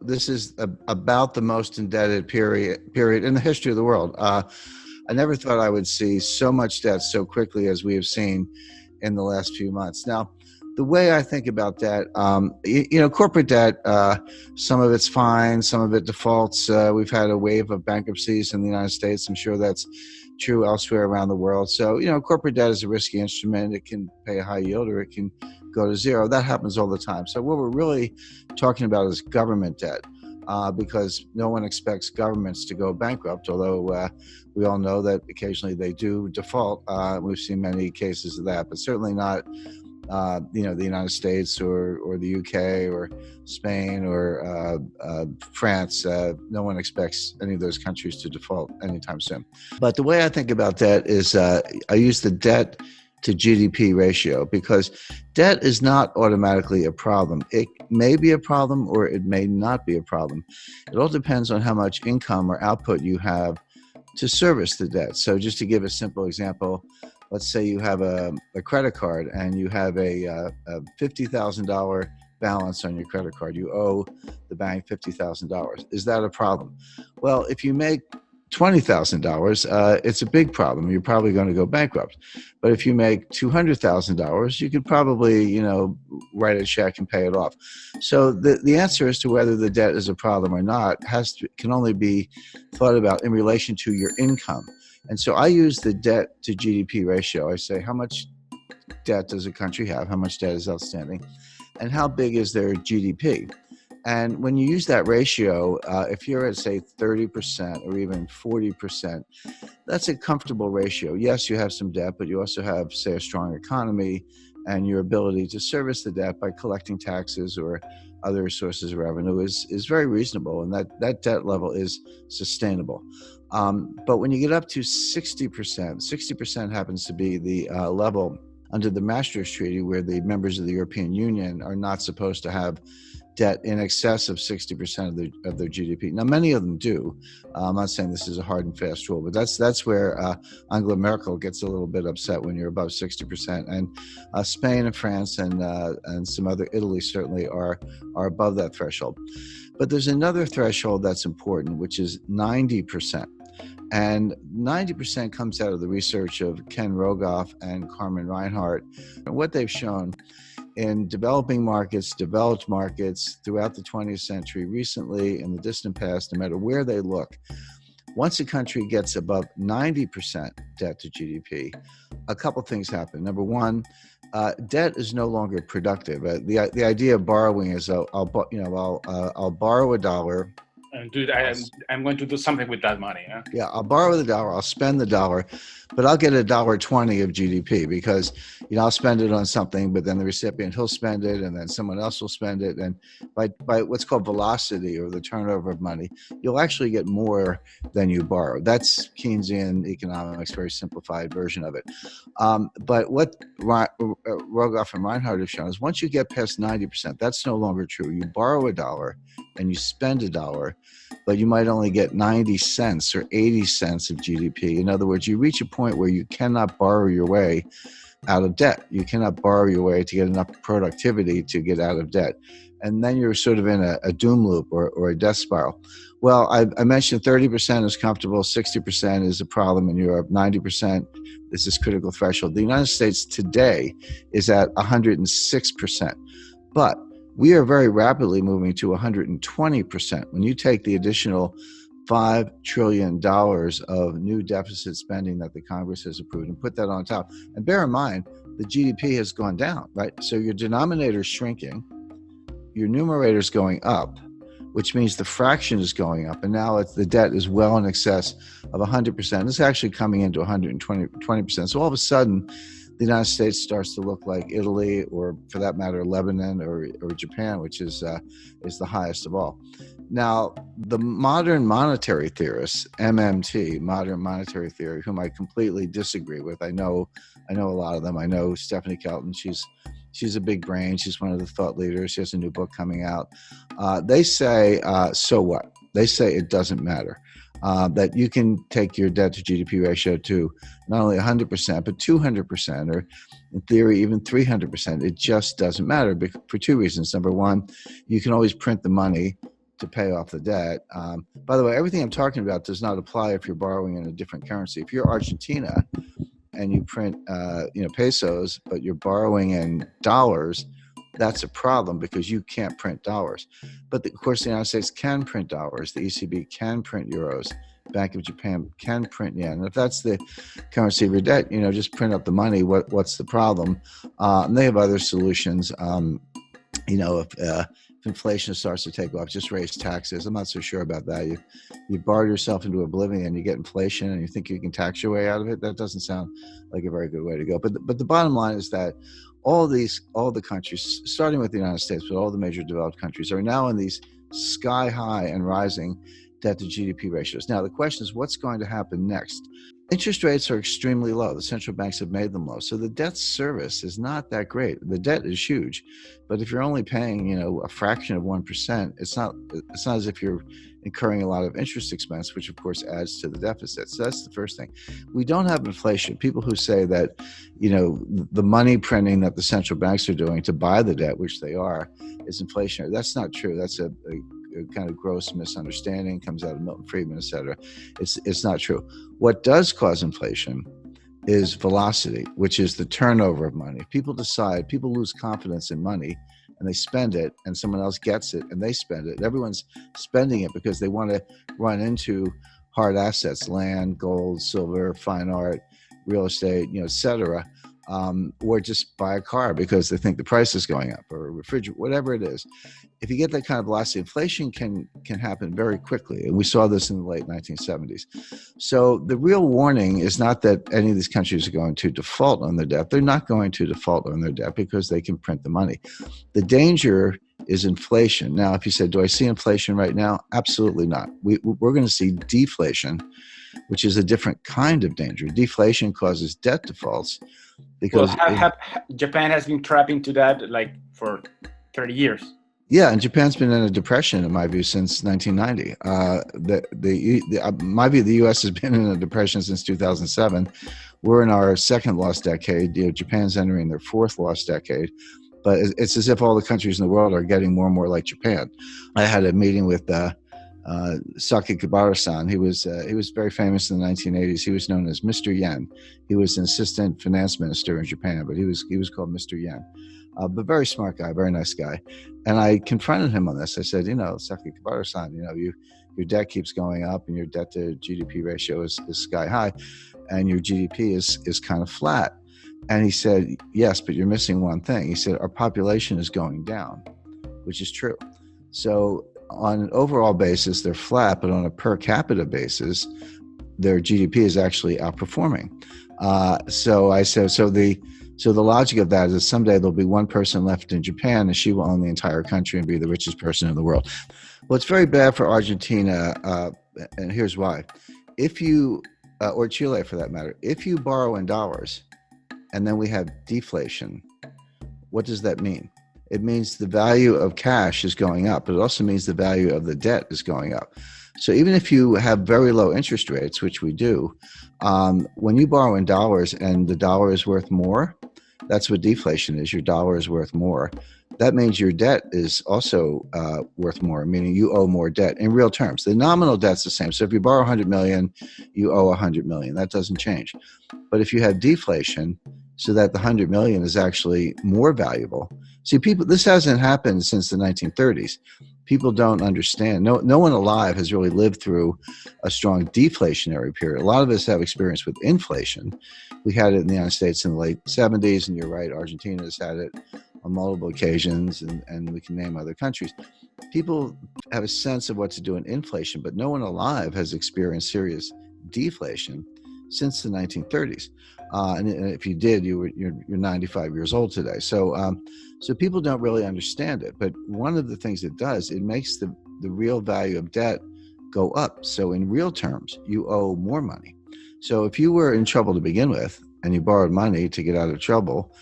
this is about the most indebted period in the history of the world. I never thought I would see so much debt so quickly as we have seen in the last few months. Now, the way I think about debt, corporate debt, some of it's fine, some of it defaults. We've had a wave of bankruptcies in the United States. I'm sure that's true elsewhere around the world. So, corporate debt is a risky instrument. It can pay a high yield or it can go to zero. That happens all the time. So what we're really talking about is government debt, because no one expects governments to go bankrupt, although we all know that occasionally they do default. We've seen many cases of that, but certainly not the United States or the UK or Spain or France. No one expects any of those countries to default anytime soon. But the way I think about debt is I use the debt-to-GDP ratio, because debt is not automatically a problem. It may be a problem or it may not be a problem. It all depends on how much income or output you have to service the debt. So just to give a simple example, let's say you have a credit card and you have a $50,000 balance on your credit card. You owe the bank $50,000. Is that a problem? Well, if you make $20,000, it's a big problem. You're probably going to go bankrupt. But if you make $200,000, you could probably, write a check and pay it off. So the answer as to whether the debt is a problem or not can only be thought about in relation to your income. And so I use the debt to GDP ratio. I say, how much debt does a country have? How much debt is outstanding? And how big is their GDP? And when you use that ratio, if you're at, say, 30% or even 40%, that's a comfortable ratio. Yes, you have some debt, but you also have, say, a strong economy and your ability to service the debt by collecting taxes or other sources of revenue is very reasonable, and that debt level is sustainable. But when you get up to 60% happens to be the level under the Maastricht Treaty, where the members of the European Union are not supposed to have debt in excess of 60% of their GDP. Now, many of them do. I'm not saying this is a hard and fast rule, but that's where Angela Merkel gets a little bit upset when you're above 60%. And Spain and France and some other, Italy certainly are above that threshold. But there's another threshold that's important, which is 90%. And 90% comes out of the research of Ken Rogoff and Carmen Reinhart. And what they've shown in developing markets, developed markets throughout the 20th century, recently, in the distant past, no matter where they look, once a country gets above 90% debt to GDP, a couple things happen. Number one, debt is no longer productive. The idea of borrowing is I'll borrow a dollar. And dude, I'm going to do something with that money. Huh? Yeah, I'll borrow the dollar, I'll spend the dollar, but I'll get $1.20 of GDP because, I'll spend it on something, but then the recipient, he'll spend it, and then someone else will spend it. And by what's called velocity, or the turnover of money, you'll actually get more than you borrow. That's Keynesian economics, very simplified version of it. But what Rogoff and Reinhart have shown is once you get past 90%, that's no longer true. You borrow $1 and you spend $1, but you might only get 90 cents or 80 cents of GDP. In other words, you reach a point where you cannot borrow your way out of debt. You cannot borrow your way to get enough productivity to get out of debt. And then you're sort of in a doom loop or a death spiral. Well, I mentioned 30% is comfortable, 60% is a problem in Europe, 90% is this critical threshold. The United States today is at 106%. But we are very rapidly moving to 120%. When you take the additional $5 trillion of new deficit spending that the Congress has approved and put that on top, and bear in mind, the GDP has gone down, right? So your denominator is shrinking, your numerator is going up, which means the fraction is going up, and now the debt is well in excess of 100%. It's actually coming into 120%. So all of a sudden, the United States starts to look like Italy, or for that matter, Lebanon or Japan, which is the highest of all. Now, the modern monetary theorists, MMT, modern monetary theory, whom I completely disagree with. I know a lot of them. I know Stephanie Kelton. She's a big brain. She's one of the thought leaders. She has a new book coming out. They say, so what? They say it doesn't matter. That you can take your debt to GDP ratio to not only 100%, but 200%, or in theory, even 300%. It just doesn't matter for two reasons. Number one, you can always print the money to pay off the debt. By the way, everything I'm talking about does not apply if you're borrowing in a different currency. If you're Argentina and you print pesos, but you're borrowing in dollars, that's a problem because you can't print dollars. But of course, the United States can print dollars. The ECB can print euros. Bank of Japan can print yen. And if that's the currency of your debt, just print up the money. What's the problem? And they have other solutions. If inflation starts to take off, just raise taxes. I'm not so sure about that. You borrow yourself into oblivion, you get inflation, and you think you can tax your way out of it. That doesn't sound like a very good way to go. But the bottom line is that all the countries, starting with the United States, but all the major developed countries, are now in these sky high and rising debt to GDP ratios. Now, the question is, what's going to happen next? Interest rates are extremely low. The central banks have made them low. So the debt service is not that great. The debt is huge. But if you're only paying, a fraction of 1%, it's not as if you're incurring a lot of interest expense, which of course adds to the deficit. So that's the first thing. We don't have inflation. People who say that, the money printing that the central banks are doing to buy the debt, which they are, is inflationary. That's not true. That's a kind of gross misunderstanding, comes out of Milton Friedman, et cetera. It's not true. What does cause inflation is velocity, which is the turnover of money. People lose confidence in money and they spend it, and someone else gets it and they spend it. Everyone's spending it because they want to run into hard assets, land, gold, silver, fine art, real estate, et cetera. Or just buy a car because they think the price is going up, or a refrigerator, whatever it is. If you get that kind of velocity, inflation can happen very quickly. And we saw this in the late 1970s. So the real warning is not that any of these countries are going to default on their debt. They're not going to default on their debt because they can print the money. The danger is inflation. Now, if you said, do I see inflation right now? Absolutely not. We're going to see deflation, which is a different kind of danger. Deflation causes debt defaults. Because Japan has been trapped into that for 30 years. Yeah, and Japan's been in a depression, in my view, since 1990. My view, the U.S. has been in a depression since 2007. We're in our second lost decade. Japan's entering their fourth lost decade. But it's as if all the countries in the world are getting more and more like Japan. I had a meeting with Saki Kibara-san. He was very famous in the 1980s. He was known as Mr. Yen. He was an assistant finance minister in Japan, but he was called Mr. Yen. But very smart guy, very nice guy. And I confronted him on this. I said, Saki Kibara-san, your debt keeps going up and your debt to GDP ratio is sky high and your GDP is kind of flat. And he said, yes, but you're missing one thing. He said, our population is going down, which is true. So on an overall basis, they're flat, but on a per capita basis, their GDP is actually outperforming. So I said, so the logic of that is someday there'll be one person left in Japan and she will own the entire country and be the richest person in the world. Well, it's very bad for Argentina, and here's why. If you, or Chile for that matter, if you borrow in dollars and then we have deflation, what does that mean? It means the value of cash is going up, but it also means the value of the debt is going up. So even if you have very low interest rates, which we do, when you borrow in dollars and the dollar is worth more, that's what deflation is. Your dollar is worth more. That means your debt is also worth more, meaning you owe more debt in real terms. The nominal debt's the same. So if you borrow 100 million, you owe 100 million. That doesn't change. But if you have deflation, so that the 100 million is actually more valuable. See, this hasn't happened since the 1930s. People don't understand. No one alive has really lived through a strong deflationary period. A lot of us have experience with inflation. We had it in the United States in the late 70s, and you're right, Argentina has had it on multiple occasions, and we can name other countries. People have a sense of what to do in inflation, but no one alive has experienced serious deflation since the 1930s. And if you did, you're 95 years old today. So people don't really understand it. But one of the things it does, it makes the real value of debt go up. So in real terms, you owe more money. So if you were in trouble to begin with and you borrowed money to get out of trouble,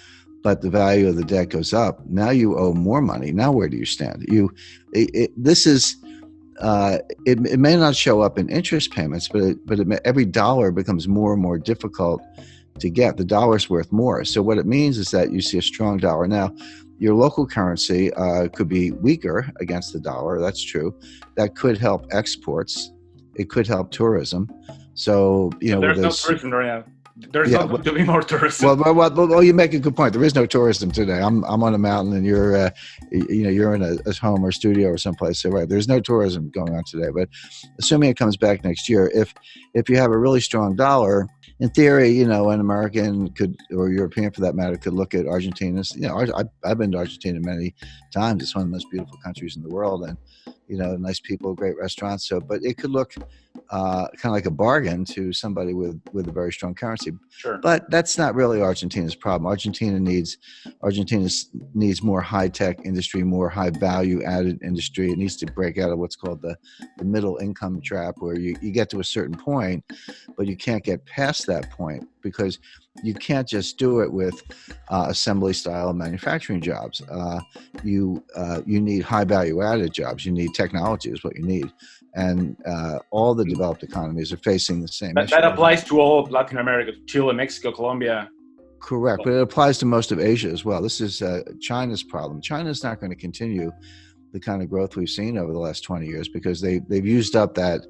but the value of the debt goes up, now you owe more money. Now where do you stand? It may not show up in interest payments, but every dollar becomes more and more difficult to get. The dollar's worth more. So what it means is that you see a strong dollar. Now, your local currency could be weaker against the dollar. That's true. That could help exports. It could help tourism. So, But with there's no this, tourism right now. There's yeah. not going to be more tourism. Well, you make a good point. There is no tourism today. I'm on a mountain, and you're you're in a home or studio or someplace. So right, there's no tourism going on today. But assuming it comes back next year, if you have a really strong dollar, in theory, an American could, or European for that matter, could look at Argentina. I've been to Argentina many times. It's one of the most beautiful countries in the world, and nice people, great restaurants. So, but it could look kind of like a bargain to somebody with a very strong currency. Sure. But that's not really Argentina's problem. Argentina needs more high tech industry, more high value added industry. It needs to break out of what's called the middle income trap, where you get to a certain point, but you can't get past that point because you can't just do it with assembly style manufacturing jobs. You need high value added jobs. You need technology is what you need. And all the developed economies are facing the same issue. That applies to all of Latin America, Chile, Mexico, Colombia. Correct, but it applies to most of Asia as well. This is China's problem. China's not going to continue the kind of growth we've seen over the last 20 years because they've used up that.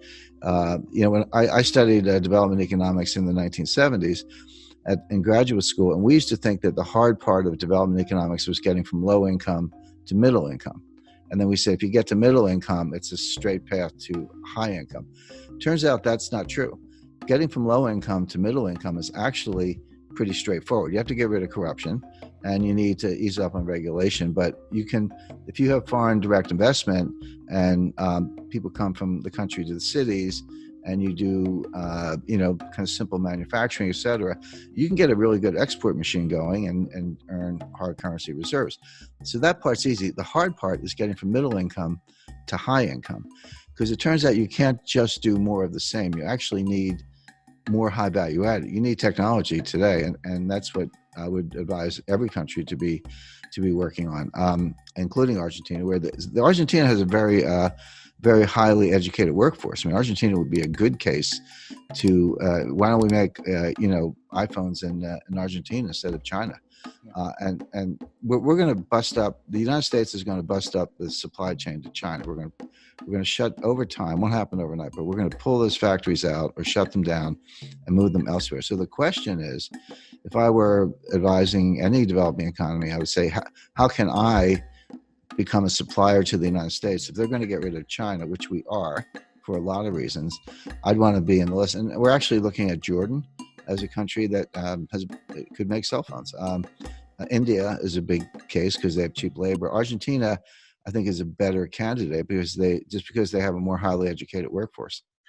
When I studied development economics in the 1970s in graduate school, and we used to think that the hard part of development economics was getting from low income to middle income. And then we say, if you get to middle income, it's a straight path to high income. Turns out that's not true. Getting from low income to middle income is actually pretty straightforward. You have to get rid of corruption and you need to ease up on regulation. But you can, if you have foreign direct investment and people come from the country to the cities, and you do, kind of simple manufacturing, et cetera, you can get a really good export machine going and earn hard currency reserves. So that part's easy. The hard part is getting from middle income to high income, because it turns out you can't just do more of the same. You actually need more high value added. You need technology today, and that's what I would advise every country to be working on, including Argentina, where the Argentina has a very highly educated workforce. I mean, Argentina would be a good case to why don't we make iPhones in Argentina instead of China? And we're going to bust up. The United States is going to bust up the supply chain to China. We're going to shut over time. Won't happen overnight, but we're going to pull those factories out or shut them down and move them elsewhere. So the question is, if I were advising any developing economy, I would say, how can I become a supplier to the United States? If they're going to get rid of China, which we are for a lot of reasons, I'd want to be in the list. And we're actually looking at Jordan as a country that could make cell phones. India is a big case because they have cheap labor. Argentina, I think, is a better candidate because they have a more highly educated workforce.